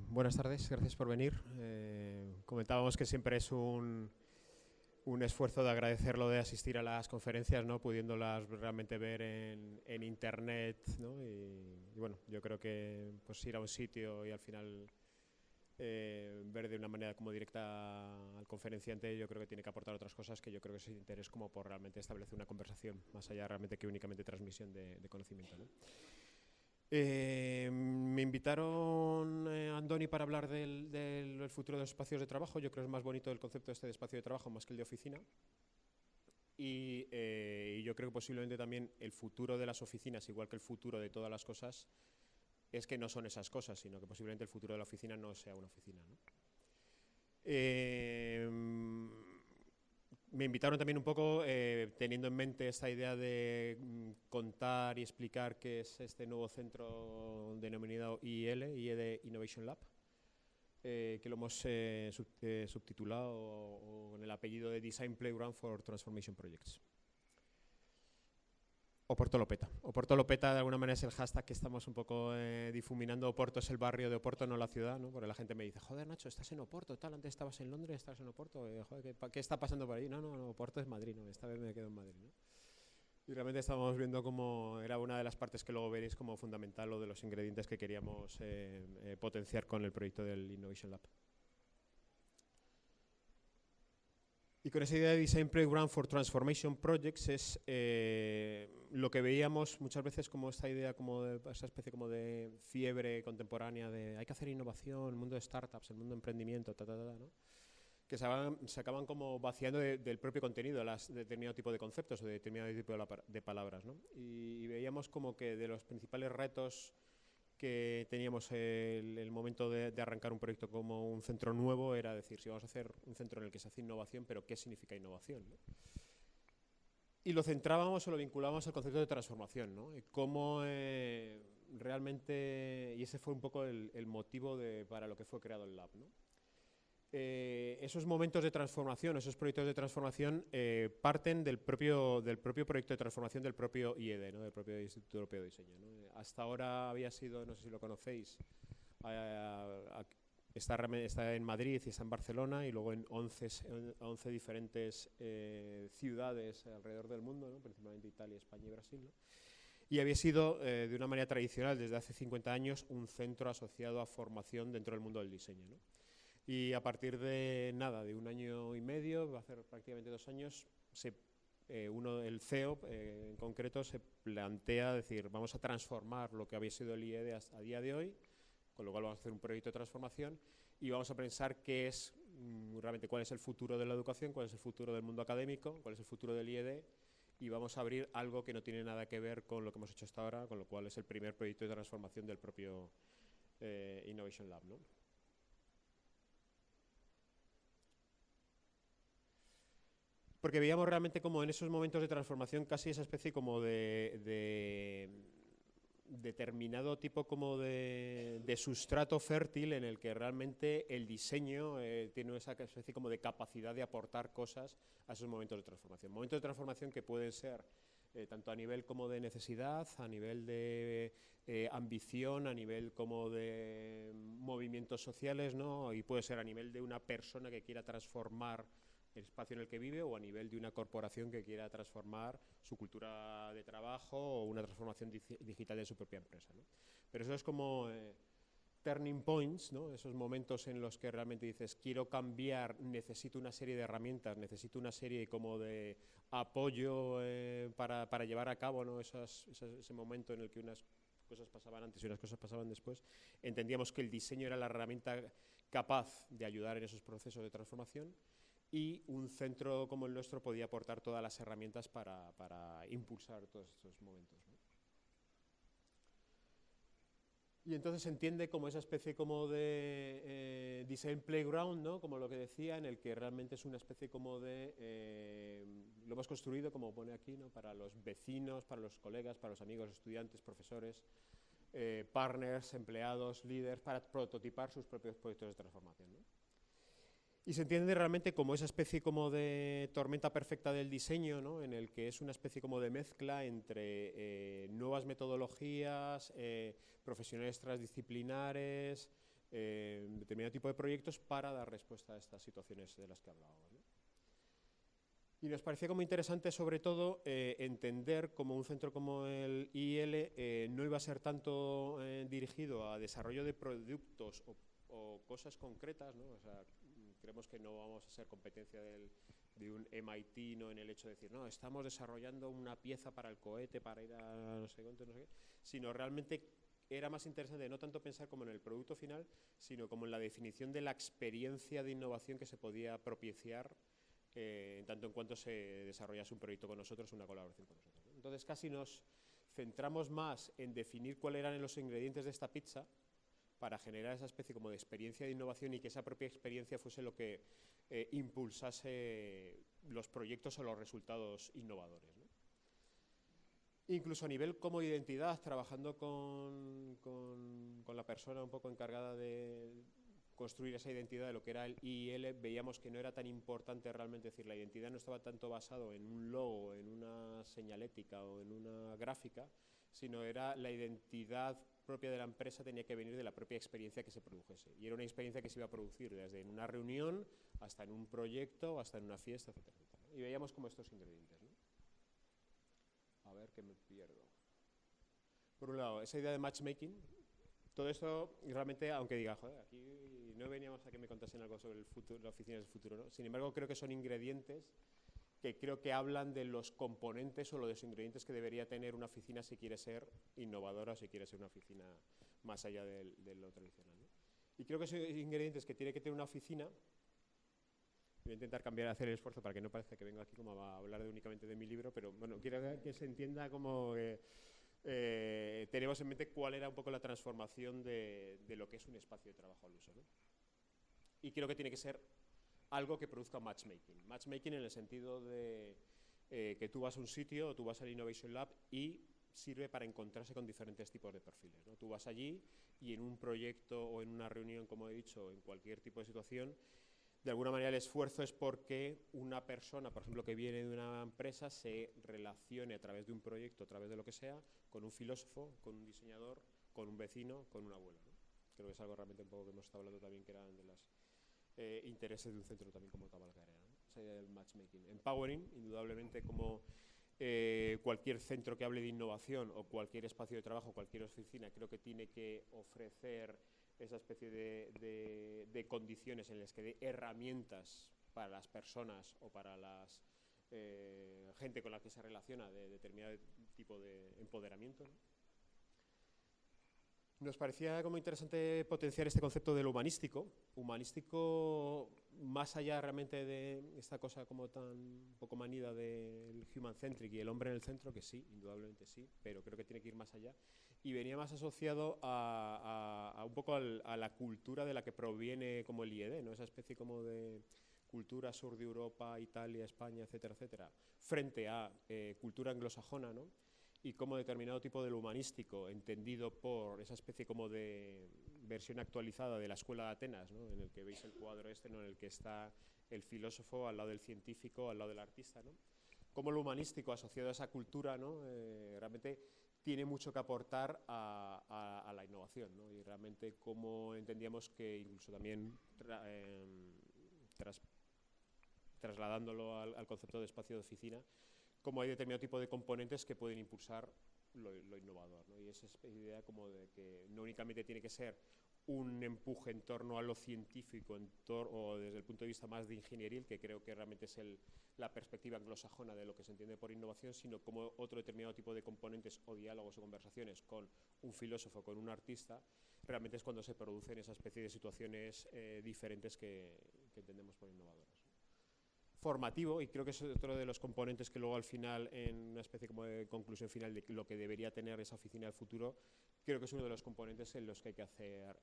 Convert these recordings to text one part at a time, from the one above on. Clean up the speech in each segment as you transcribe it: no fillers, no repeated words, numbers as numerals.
Buenas tardes, gracias por venir. Comentábamos que siempre es un esfuerzo de agradecer lo de asistir a las conferencias, ¿no? Pudiéndolas realmente ver en internet, ¿no? Y bueno, yo creo que pues, ir a un sitio y al final ver de una manera como directa al conferenciante, yo creo que tiene que aportar otras cosas que yo creo que es interés como por realmente establecer una conversación, más allá realmente que únicamente transmisión de conocimiento, ¿no? Me invitaron Andoni para hablar del futuro de los espacios de trabajo. Yo creo que es más bonito el concepto este de espacio de trabajo más que el de oficina. Y yo creo que posiblemente también el futuro de las oficinas, igual que el futuro de todas las cosas, es que no son esas cosas, sino que posiblemente el futuro de la oficina no sea una oficina, ¿no? Me invitaron también un poco teniendo en mente esta idea de contar y explicar qué es este nuevo centro denominado IED Innovation Lab, que lo hemos subtitulado con el apellido de Design Playground for Transformation Projects. Oporto lo peta. Oporto lo peta de alguna manera es el hashtag que estamos un poco difuminando. Oporto es el barrio de Oporto, no la ciudad, ¿no? Porque la gente me dice, joder, Nacho, estás en Oporto, tal, antes estabas en Londres, estás en Oporto, joder, ¿qué está pasando por ahí? No, Oporto es Madrid, no, esta vez me quedo en Madrid, ¿no? Y realmente estábamos viendo cómo era una de las partes que luego veréis como fundamental o de los ingredientes que queríamos potenciar con el proyecto del Innovation Lab. Y con esa idea de Design Playground for Transformation Projects es lo que veíamos muchas veces como esta idea, como de esa especie como de fiebre contemporánea de hay que hacer innovación, el mundo de startups, el mundo de emprendimiento, ¿no? Que se acaban como vaciando del propio contenido, de determinado tipo de conceptos o de determinado tipo de palabras, ¿no? Y veíamos como que de los principales retos que teníamos el momento de arrancar un proyecto como un centro nuevo era decir, si vamos a hacer un centro en el que se hace innovación, pero ¿qué significa innovación, ¿no? Y lo centrábamos o lo vinculábamos al concepto de transformación, ¿no? Y cómo realmente, y ese fue un poco el motivo para lo que fue creado el lab, ¿no? Esos momentos de transformación, esos proyectos de transformación parten del propio proyecto de transformación del propio IED, ¿no? Del propio Instituto Europeo de Diseño, ¿no? Hasta ahora había sido, no sé si lo conocéis, está en Madrid y está en Barcelona y luego en 11 diferentes ciudades alrededor del mundo, ¿no? Principalmente Italia, España y Brasil, ¿no? Y había sido, de una manera tradicional, desde hace 50 años, un centro asociado a formación dentro del mundo del diseño, ¿no? Y a partir de nada, de un año y medio, va a ser prácticamente 2 años, el CEO en concreto se plantea decir, vamos a transformar lo que había sido el IED a día de hoy, con lo cual vamos a hacer un proyecto de transformación y vamos a pensar qué es realmente cuál es el futuro de la educación, cuál es el futuro del mundo académico, cuál es el futuro del IED y vamos a abrir algo que no tiene nada que ver con lo que hemos hecho hasta ahora, con lo cual es el primer proyecto de transformación del propio Innovation Lab, ¿no? Porque veíamos realmente como en esos momentos de transformación casi esa especie como de determinado tipo como de sustrato fértil en el que realmente el diseño tiene esa especie como de capacidad de aportar cosas a esos momentos de transformación. Momentos de transformación que pueden ser tanto a nivel como de necesidad, a nivel de ambición, a nivel como de movimientos sociales, ¿no? Y puede ser a nivel de una persona que quiera transformar el espacio en el que vive o a nivel de una corporación que quiera transformar su cultura de trabajo o una transformación digital de su propia empresa, ¿no? Pero eso es como turning points, ¿no? Esos momentos en los que realmente dices quiero cambiar, necesito una serie de herramientas, necesito una serie como de apoyo para llevar a cabo, ¿no? Ese momento en el que unas cosas pasaban antes y unas cosas pasaban después. Entendíamos que el diseño era la herramienta capaz de ayudar en esos procesos de transformación y un centro como el nuestro podía aportar todas las herramientas para impulsar todos estos momentos, ¿no? Y entonces se entiende como esa especie como de design playground, ¿no? Como lo que decía, en el que realmente es una especie como de, lo hemos construido, como pone aquí, ¿no? Para los vecinos, para los colegas, para los amigos, estudiantes, profesores, partners, empleados, líderes, para prototipar sus propios proyectos de transformación, ¿no? Y se entiende realmente como esa especie como de tormenta perfecta del diseño, ¿no? En el que es una especie como de mezcla entre nuevas metodologías, profesionales transdisciplinares, determinado tipo de proyectos para dar respuesta a estas situaciones de las que hablábamos, ¿no? Y nos parecía como interesante, sobre todo, entender cómo un centro como el IIL no iba a ser tanto dirigido a desarrollo de productos o cosas concretas, ¿no? O sea, creemos que no vamos a ser competencia de un MIT, ¿no? En el hecho de decir, no, estamos desarrollando una pieza para el cohete, para ir a no sé cuánto, no sé qué, sino realmente era más interesante no tanto pensar como en el producto final, sino como en la definición de la experiencia de innovación que se podía propiciar en tanto en cuanto se desarrollase un proyecto con nosotros, una colaboración con nosotros, ¿no? Entonces casi nos centramos más en definir cuáles eran los ingredientes de esta pizza para generar esa especie como de experiencia de innovación y que esa propia experiencia fuese lo que impulsase los proyectos o los resultados innovadores, ¿no? Incluso a nivel como identidad, trabajando con la persona un poco encargada de construir esa identidad de lo que era el IIL, veíamos que no era tan importante realmente, decir, la identidad no estaba tanto basado en un logo, en una señalética o en una gráfica, sino era la identidad propia de la empresa tenía que venir de la propia experiencia que se produjese. Y era una experiencia que se iba a producir desde en una reunión hasta en un proyecto, hasta en una fiesta, etcétera, etcétera. Y veíamos como estos ingredientes, ¿no? A ver que me pierdo. Por un lado, esa idea de matchmaking. Todo esto, realmente, aunque diga, joder, aquí no veníamos a que me contasen algo sobre el futuro, las oficinas del futuro, ¿no? Sin embargo, creo que son ingredientes que creo que hablan de los componentes o de los ingredientes que debería tener una oficina si quiere ser innovadora, si quiere ser una oficina más allá de lo tradicional, ¿no? Y creo que esos ingredientes que tiene que tener una oficina, voy a intentar cambiar, hacer el esfuerzo para que no parezca que vengo aquí como a hablar únicamente de mi libro, pero bueno, quiero que se entienda como tenemos en mente cuál era un poco la transformación de lo que es un espacio de trabajo al uso, ¿no? Y creo que tiene que ser algo que produzca matchmaking. Matchmaking en el sentido de que tú vas a un sitio o tú vas al Innovation Lab y sirve para encontrarse con diferentes tipos de perfiles, ¿no? Tú vas allí y en un proyecto o en una reunión, como he dicho, en cualquier tipo de situación, de alguna manera el esfuerzo es porque una persona, por ejemplo, que viene de una empresa, se relacione a través de un proyecto, a través de lo que sea, con un filósofo, con un diseñador, con un vecino, con un abuelo, ¿no? Creo que es algo realmente un poco que hemos estado hablando también, que eran de los intereses de un centro también como Tabalcarera, ¿no? Esa idea del matchmaking. Empowering, indudablemente, como cualquier centro que hable de innovación o cualquier espacio de trabajo, cualquier oficina, creo que tiene que ofrecer esa especie de condiciones en las que dé herramientas para las personas o para las gente con la que se relaciona de determinado tipo de empoderamiento, ¿no? Nos parecía como interesante potenciar este concepto de lo humanístico más allá realmente de esta cosa como tan poco manida del human-centric y el hombre en el centro, que sí, indudablemente sí, pero creo que tiene que ir más allá. Y venía más asociado a un poco a la cultura de la que proviene como el IED, ¿no? Esa especie como de cultura sur de Europa, Italia, España, etcétera, etcétera, frente a cultura anglosajona, ¿no? Y como determinado tipo de lo humanístico, entendido por esa especie como de versión actualizada de la escuela de Atenas, ¿no? En el que veis el cuadro este, ¿no? En el que está el filósofo al lado del científico, al lado del artista, ¿no? Como lo humanístico asociado a esa cultura, ¿no? Realmente tiene mucho que aportar a la innovación, ¿no? Y realmente cómo entendíamos que incluso también trasladándolo al concepto de espacio de oficina, como hay determinado tipo de componentes que pueden impulsar lo innovador, ¿no? Y esa idea como de que no únicamente tiene que ser un empuje en torno a lo científico o desde el punto de vista más de ingenieril, que creo que realmente es la perspectiva anglosajona de lo que se entiende por innovación, sino como otro determinado tipo de componentes o diálogos o conversaciones con un filósofo, con un artista, realmente es cuando se producen esa especie de situaciones diferentes que entendemos por innovadoras. Formativo, y creo que es otro de los componentes que luego al final, en una especie como de conclusión final de lo que debería tener esa oficina del futuro, creo que es uno de los componentes en los que hay que hacer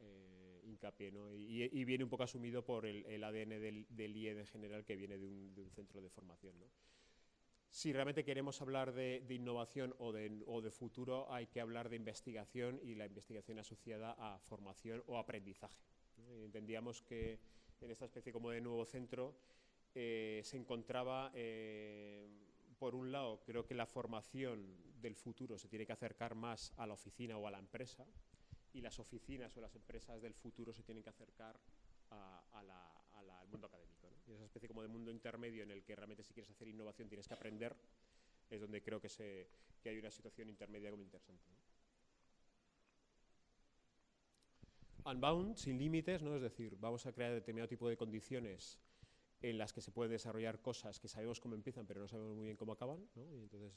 hincapié, ¿no? Y viene un poco asumido por el ADN del IED en general, que viene de un centro de formación, ¿no? Si realmente queremos hablar de innovación o de futuro, hay que hablar de investigación y la investigación asociada a formación o aprendizaje, ¿no? Y entendíamos que en esta especie como de nuevo centro se encontraba, por un lado, creo que la formación del futuro se tiene que acercar más a la oficina o a la empresa, y las oficinas o las empresas del futuro se tienen que acercar al mundo académico, ¿no? Y esa especie como de mundo intermedio en el que realmente si quieres hacer innovación tienes que aprender, es donde creo que hay una situación intermedia como interesante, ¿no? Unbound, sin límites, ¿no? Es decir, vamos a crear determinado tipo de condiciones en las que se pueden desarrollar cosas que sabemos cómo empiezan, pero no sabemos muy bien cómo acaban, ¿no? Y entonces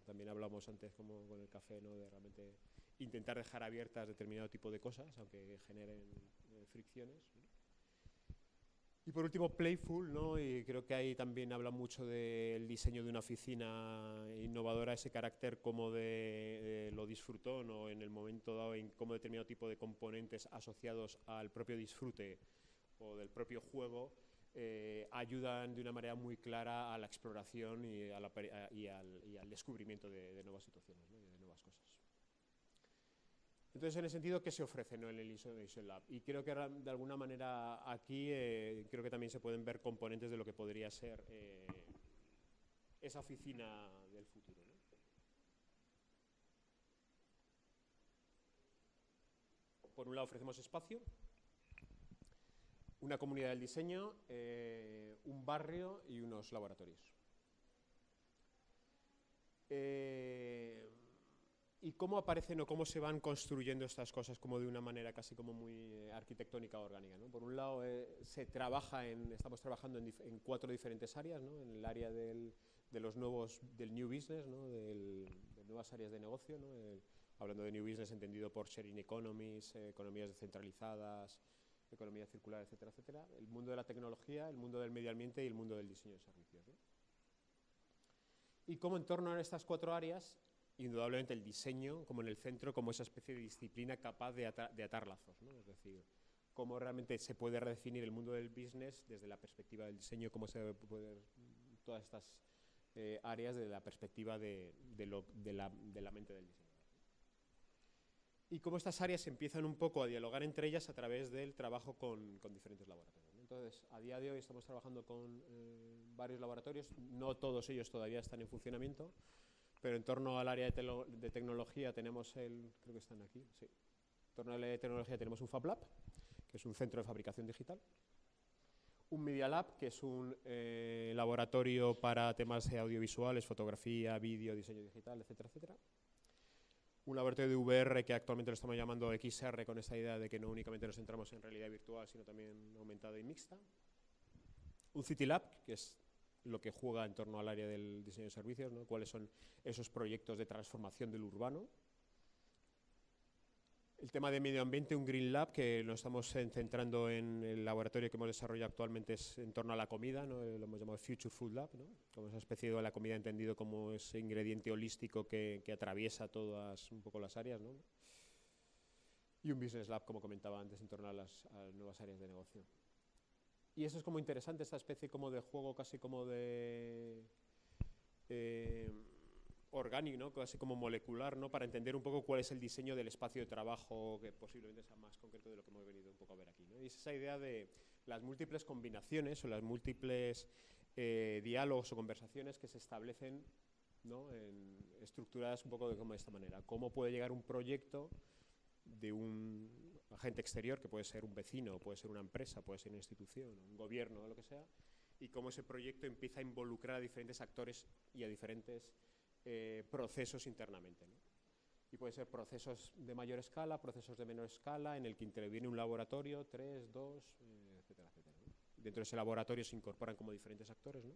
también hablamos antes como con el café, ¿no? De realmente intentar dejar abiertas determinado tipo de cosas, aunque generen fricciones, ¿no? Y por último, playful, ¿no? Y creo que ahí también habla mucho del diseño de una oficina innovadora, ese carácter como de lo disfrutón, o en el momento dado en cómo determinado tipo de componentes asociados al propio disfrute o del propio juego ayudan de una manera muy clara a la exploración y al descubrimiento de nuevas situaciones, ¿no? Y de nuevas cosas. Entonces, en ese sentido, ¿qué se ofrece, ¿no? En el Innovation Lab? Y creo que de alguna manera aquí creo que también se pueden ver componentes de lo que podría ser esa oficina del futuro, ¿no? Por un lado ofrecemos espacio, una comunidad del diseño, un barrio y unos laboratorios. ¿Y cómo aparecen o cómo se van construyendo estas cosas como de una manera casi como muy arquitectónica orgánica, ¿no? Por un lado, estamos trabajando en 4 diferentes áreas, ¿no? En el área del New Business, ¿no? De nuevas áreas de negocio, ¿no? Hablando de New Business entendido por sharing economies, economías descentralizadas, economía circular, etcétera, etcétera. El mundo de la tecnología, el mundo del medio ambiente y el mundo del diseño de servicios, ¿no? Y como en torno a estas 4 áreas, indudablemente el diseño como en el centro, como esa especie de disciplina capaz de atar lazos, ¿no? Es decir, cómo realmente se puede redefinir el mundo del business desde la perspectiva del diseño, cómo se puede todas estas áreas desde la perspectiva de la mente del diseñador. Y cómo estas áreas empiezan un poco a dialogar entre ellas a través del trabajo con diferentes laboratorios, ¿no? Entonces, a día de hoy estamos trabajando con varios laboratorios, no todos ellos todavía están en funcionamiento, pero en torno al área de tecnología tenemos creo que están aquí, sí. En torno al área de tecnología tenemos un Fab Lab, que es un centro de fabricación digital. Un Media Lab, que es un laboratorio para temas audiovisuales, fotografía, vídeo, diseño digital, etcétera, etcétera. Un laboratorio de VR que actualmente lo estamos llamando XR, con esta idea de que no únicamente nos centramos en realidad virtual, sino también aumentada y mixta. Un City Lab, que es lo que juega en torno al área del diseño de servicios, ¿no? Cuáles son esos proyectos de transformación del urbano. El tema de medio ambiente, un Green Lab, que nos estamos centrando en el laboratorio que hemos desarrollado actualmente es en torno a la comida, ¿no? Lo hemos llamado Future Food Lab, ¿no? Como esa especie de la comida entendido como ese ingrediente holístico que atraviesa todas un poco las áreas, ¿no? Y un Business Lab, como comentaba antes, en torno a las nuevas áreas de negocio. Y eso es como interesante, esta especie como de juego casi como de orgánico, ¿no? Casi como molecular, ¿no? Para entender un poco cuál es el diseño del espacio de trabajo que posiblemente sea más concreto de lo que hemos venido un poco a ver aquí, ¿no? Y es esa idea de las múltiples combinaciones o las múltiples diálogos o conversaciones que se establecen, ¿no? Estructuradas un poco de esta manera. Cómo puede llegar un proyecto de un agente exterior, que puede ser un vecino, puede ser una empresa, puede ser una institución, un gobierno o lo que sea, y cómo ese proyecto empieza a involucrar a diferentes actores y a diferentes procesos internamente, ¿no? Y puede ser procesos de mayor escala, procesos de menor escala, en el que interviene un laboratorio, 3, 2, etcétera, etcétera, ¿no? Dentro de ese laboratorio se incorporan como diferentes actores, ¿no?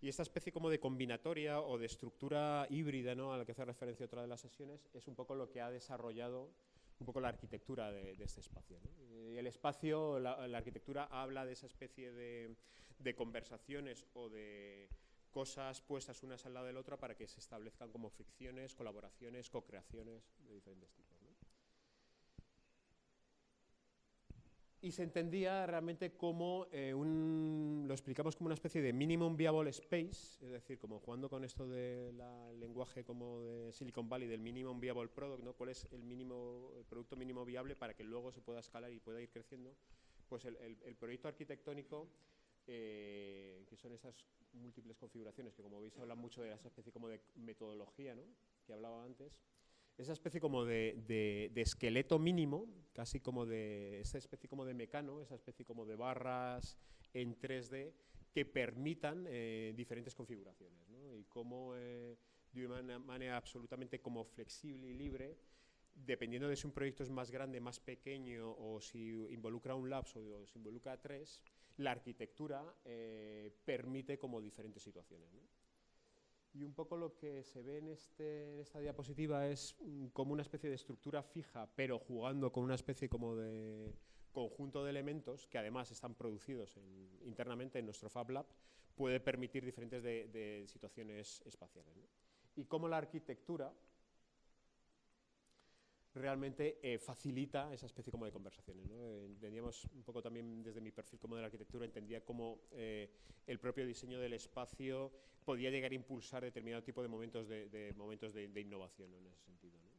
Y esta especie como de combinatoria o de estructura híbrida, ¿no? A la que hace referencia otra de las sesiones, es un poco lo que ha desarrollado un poco la arquitectura de este espacio, ¿no? Y el espacio, la arquitectura habla de esa especie de conversaciones o de cosas puestas unas al lado del otro para que se establezcan como fricciones, colaboraciones, co-creaciones de diferentes tipos, ¿no? Y se entendía realmente como lo explicamos como una especie de minimum viable space, es decir, como jugando con esto del lenguaje como de Silicon Valley, del minimum viable product, ¿no? ¿Cuál es el producto mínimo viable para que luego se pueda escalar y pueda ir creciendo? Pues el proyecto arquitectónico, que son esas múltiples configuraciones, que como veis hablan mucho de esa especie como de metodología, ¿no? Que hablaba antes, esa especie como de esqueleto mínimo, casi como de esa especie como de mecano, esa especie como de barras en 3D que permitan diferentes configuraciones, ¿no? Y cómo de una manera absolutamente como flexible y libre, dependiendo de si un proyecto es más grande, más pequeño, o si involucra un labs o si involucra 3, la arquitectura permite como diferentes situaciones, ¿no? Y un poco lo que se ve en esta diapositiva es como una especie de estructura fija, pero jugando con una especie como de conjunto de elementos que además están producidos internamente en nuestro Fab Lab, puede permitir diferentes de situaciones espaciales, ¿no? Y cómo la arquitectura realmente facilita esa especie como de conversaciones, ¿no? Entendíamos un poco también desde mi perfil como de la arquitectura, entendía cómo el propio diseño del espacio podía llegar a impulsar determinado tipo de momentos de innovación, ¿no? En ese sentido, ¿no?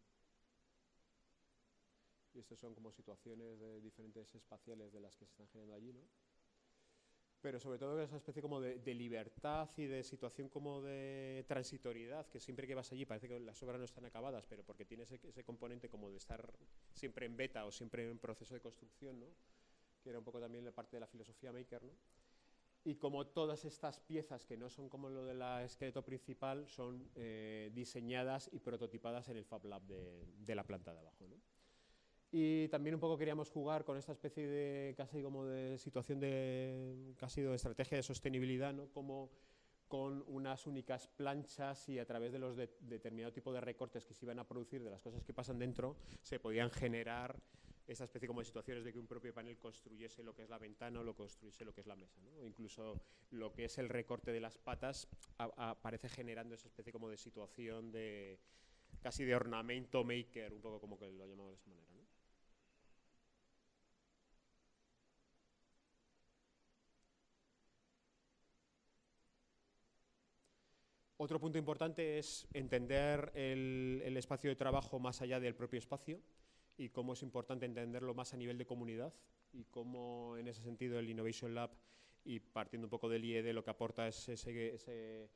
Y estas son como situaciones diferentes espaciales de las que se están generando allí, ¿no? Pero sobre todo esa especie como de libertad y de situación como de transitoriedad, que siempre que vas allí parece que las obras no están acabadas, pero porque tiene ese componente como de estar siempre en beta o siempre en proceso de construcción, ¿no? Que era un poco también la parte de la filosofía maker, ¿no? Y como todas estas piezas que no son como lo del esqueleto principal son diseñadas y prototipadas en el Fab Lab de la planta de abajo, ¿no? Y también un poco queríamos jugar con esta especie de casi como de situación de casi de estrategia de sostenibilidad, ¿no? Como con unas únicas planchas y a través de los determinado tipo de recortes que se iban a producir de las cosas que pasan dentro, se podían generar esta especie como de situaciones de que un propio panel construyese lo que es la ventana o lo construyese lo que es la mesa, ¿no? O incluso lo que es el recorte de las patas aparece generando esa especie como de situación de casi de ornamento maker, un poco como que lo llamamos de esa manera, ¿no? Otro punto importante es entender el espacio de trabajo más allá del propio espacio y cómo es importante entenderlo más a nivel de comunidad y cómo en ese sentido el Innovation Lab, y partiendo un poco del IED, lo que aporta es ese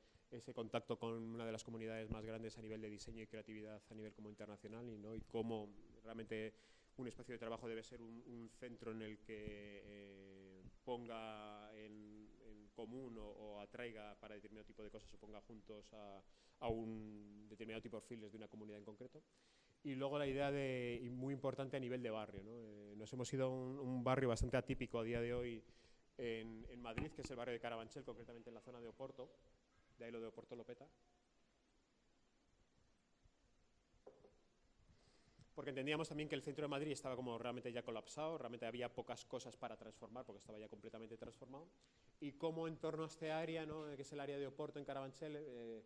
contacto con una de las comunidades más grandes a nivel de diseño y creatividad a nivel como internacional, y cómo realmente un espacio de trabajo debe ser un centro en el que ponga en común o atraiga para determinado tipo de cosas o ponga juntos a un determinado tipo de perfiles de una comunidad en concreto. Y luego la idea y muy importante a nivel de barrio, ¿no? Nos hemos ido a un barrio bastante atípico a día de hoy en Madrid, que es el barrio de Carabanchel, concretamente en la zona de Oporto. De ahí lo de Oporto lo peta. Porque entendíamos también que el centro de Madrid estaba como realmente ya colapsado, realmente había pocas cosas para transformar porque estaba ya completamente transformado, y como en torno a este área, ¿no? Que es el área de Oporto en Carabanchel,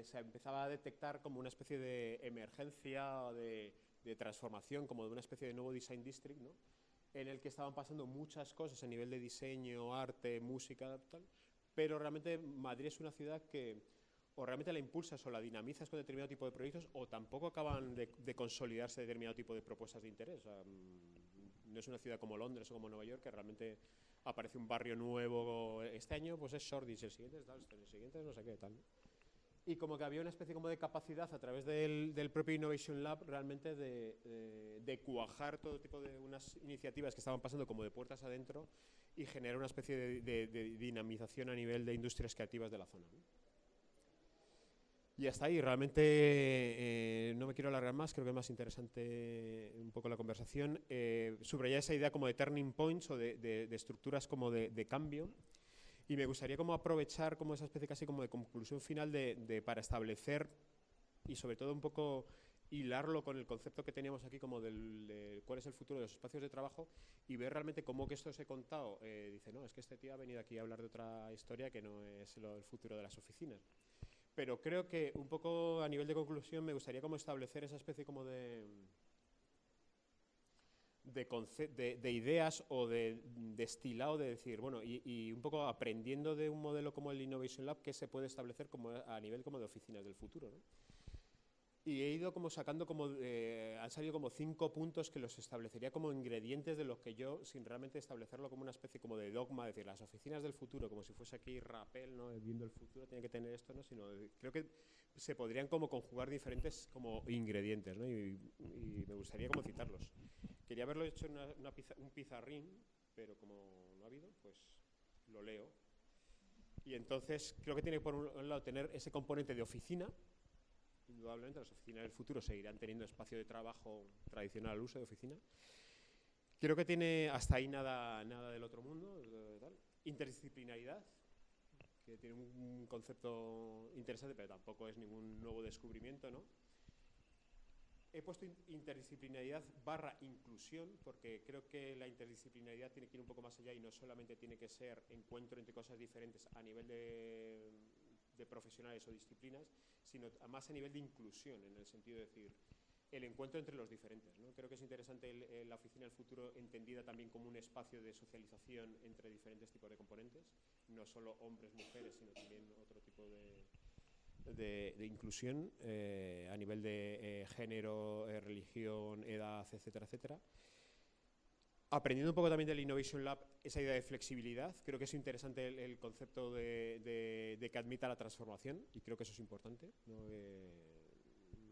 se empezaba a detectar como una especie de emergencia de transformación, como de una especie de nuevo design district, ¿no? En el que estaban pasando muchas cosas a nivel de diseño, arte, música, tal, pero realmente Madrid es una ciudad que o realmente la impulsas o la dinamizas con determinado tipo de proyectos, o tampoco acaban de consolidarse determinado tipo de propuestas de interés. O sea, no es una ciudad como Londres o como Nueva York, que realmente aparece un barrio nuevo. Este año pues es Shoreditch, el siguiente es Dalston, el siguiente es no sé qué, tal, ¿no? Y como que había una especie como de capacidad a través del propio Innovation Lab realmente de cuajar todo tipo de unas iniciativas que estaban pasando como de puertas adentro y generar una especie de dinamización a nivel de industrias creativas de la zona, ¿no? Y hasta ahí, realmente no me quiero alargar más, creo que es más interesante un poco la conversación. Subrayar esa idea como de turning points o de estructuras como de cambio, y me gustaría como aprovechar como esa especie casi como de conclusión final para establecer y sobre todo un poco hilarlo con el concepto que teníamos aquí como de cuál es el futuro de los espacios de trabajo, y ver realmente cómo que esto os he contado, dice, no, es que este tío ha venido aquí a hablar de otra historia que no es el futuro de las oficinas. Pero creo que un poco a nivel de conclusión me gustaría como establecer esa especie como de ideas o de destilado de decir, bueno, y un poco aprendiendo de un modelo como el Innovation Lab, que se puede establecer como a nivel como de oficinas del futuro, ¿no? Y he ido como sacando han salido como 5 puntos que los establecería como ingredientes de los que yo, sin realmente establecerlo como una especie como de dogma, es decir, las oficinas del futuro, como si fuese aquí Rappel, ¿no? Viendo el futuro tiene que tener esto, ¿no? Sino creo que se podrían como conjugar diferentes como ingredientes, ¿no? Y me gustaría como citarlos. Quería haberlo hecho en un pizarrín, pero como no ha habido, pues lo leo. Y entonces creo que tiene que por un lado tener ese componente de oficina. Indudablemente las oficinas del futuro seguirán teniendo espacio de trabajo tradicional al uso de oficina. Creo que tiene hasta ahí nada del otro mundo. Tal. Interdisciplinaridad, que tiene un concepto interesante, pero tampoco es ningún nuevo descubrimiento, ¿no? He puesto interdisciplinaridad / inclusión, porque creo que la interdisciplinaridad tiene que ir un poco más allá y no solamente tiene que ser encuentro entre cosas diferentes a nivel de profesionales o disciplinas, sino más a nivel de inclusión, en el sentido de decir, el encuentro entre los diferentes, ¿no? Creo que es interesante la oficina del futuro entendida también como un espacio de socialización entre diferentes tipos de componentes, no solo hombres, mujeres, sino también otro tipo de inclusión a nivel de género, religión, edad, etcétera, etcétera. Aprendiendo un poco también del Innovation Lab, esa idea de flexibilidad, creo que es interesante el concepto de que admita la transformación, y creo que eso es importante, ¿no?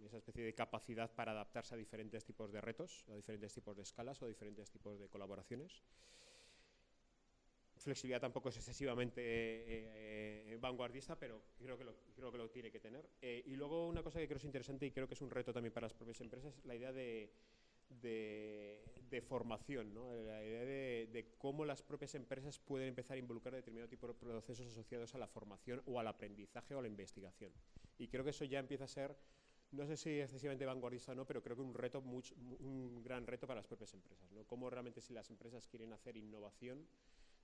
Esa especie de capacidad para adaptarse a diferentes tipos de retos, a diferentes tipos de escalas o a diferentes tipos de colaboraciones. Flexibilidad tampoco es excesivamente vanguardista, pero creo que lo tiene que tener. Y luego una cosa que creo es interesante y creo que es un reto también para las propias empresas, la idea de formación, ¿no? La idea de cómo las propias empresas pueden empezar a involucrar determinado tipo de procesos asociados a la formación o al aprendizaje o a la investigación. Y creo que eso ya empieza a ser, no sé si excesivamente vanguardista o no, pero creo que un gran reto para las propias empresas, ¿no? Cómo realmente si las empresas quieren hacer innovación,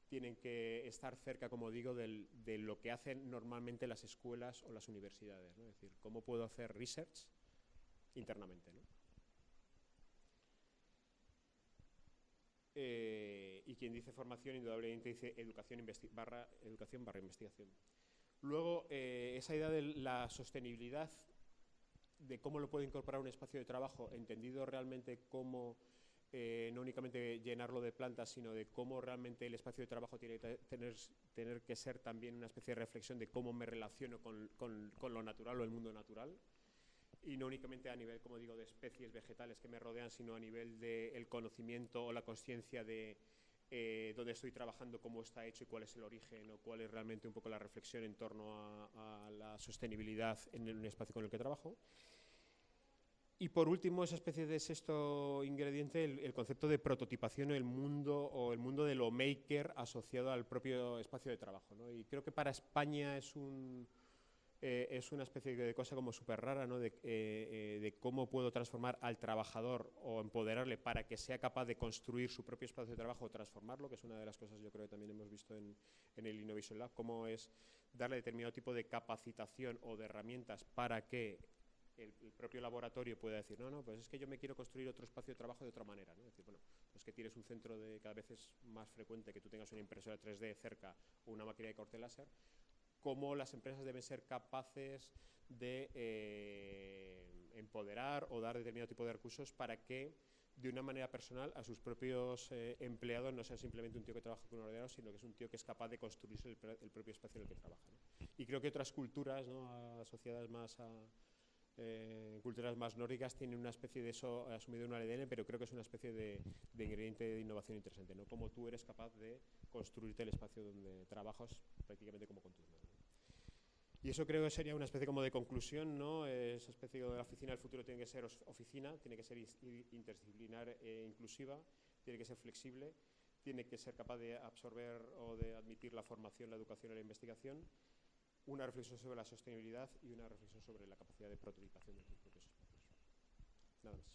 tienen que estar cerca, como digo, de lo que hacen normalmente las escuelas o las universidades, ¿no? Es decir, cómo puedo hacer research internamente, ¿no? Y quien dice formación, indudablemente dice educación / investigación. Luego, esa idea de la sostenibilidad, de cómo lo puedo incorporar a un espacio de trabajo, entendido realmente como no únicamente llenarlo de plantas, sino de cómo realmente el espacio de trabajo tiene que tener que ser también una especie de reflexión de cómo me relaciono con lo natural o el mundo natural. Y no únicamente a nivel, como digo, de especies vegetales que me rodean, sino a nivel del conocimiento o la consciencia de dónde estoy trabajando, cómo está hecho y cuál es el origen o cuál es realmente un poco la reflexión en torno a la sostenibilidad en un espacio con el que trabajo. Y por último, esa especie de sexto ingrediente, el concepto de prototipación o el mundo de lo maker asociado al propio espacio de trabajo, ¿no? Y creo que para España es una especie de cosa como súper rara, ¿no? De cómo puedo transformar al trabajador o empoderarle para que sea capaz de construir su propio espacio de trabajo o transformarlo, que es una de las cosas yo creo que también hemos visto en el Innovation Lab, cómo es darle determinado tipo de capacitación o de herramientas para que el propio laboratorio pueda decir, no, pues es que yo me quiero construir otro espacio de trabajo de otra manera, ¿no? Es decir, bueno, pues que tienes un centro cada vez es más frecuente que tú tengas una impresora 3D cerca o una máquina de corte láser, cómo las empresas deben ser capaces de empoderar o dar determinado tipo de recursos para que de una manera personal a sus propios empleados no sea simplemente un tío que trabaja con un ordenador, sino que es un tío que es capaz de construirse el propio espacio en el que trabaja, ¿no? Y creo que otras culturas, ¿no? Asociadas más a culturas más nórdicas tienen una especie de eso asumido en un ADN, pero creo que es una especie de ingrediente de innovación interesante, ¿no? Como tú eres capaz de construirte el espacio donde trabajas prácticamente como con tus manos. Y eso creo que sería una especie como de conclusión, ¿no? Esa especie de la oficina del futuro tiene que ser oficina, tiene que ser interdisciplinar e inclusiva, tiene que ser flexible, tiene que ser capaz de absorber o de admitir la formación, la educación y la investigación, una reflexión sobre la sostenibilidad y una reflexión sobre la capacidad de prototipación de sus propios espacios. Nada más.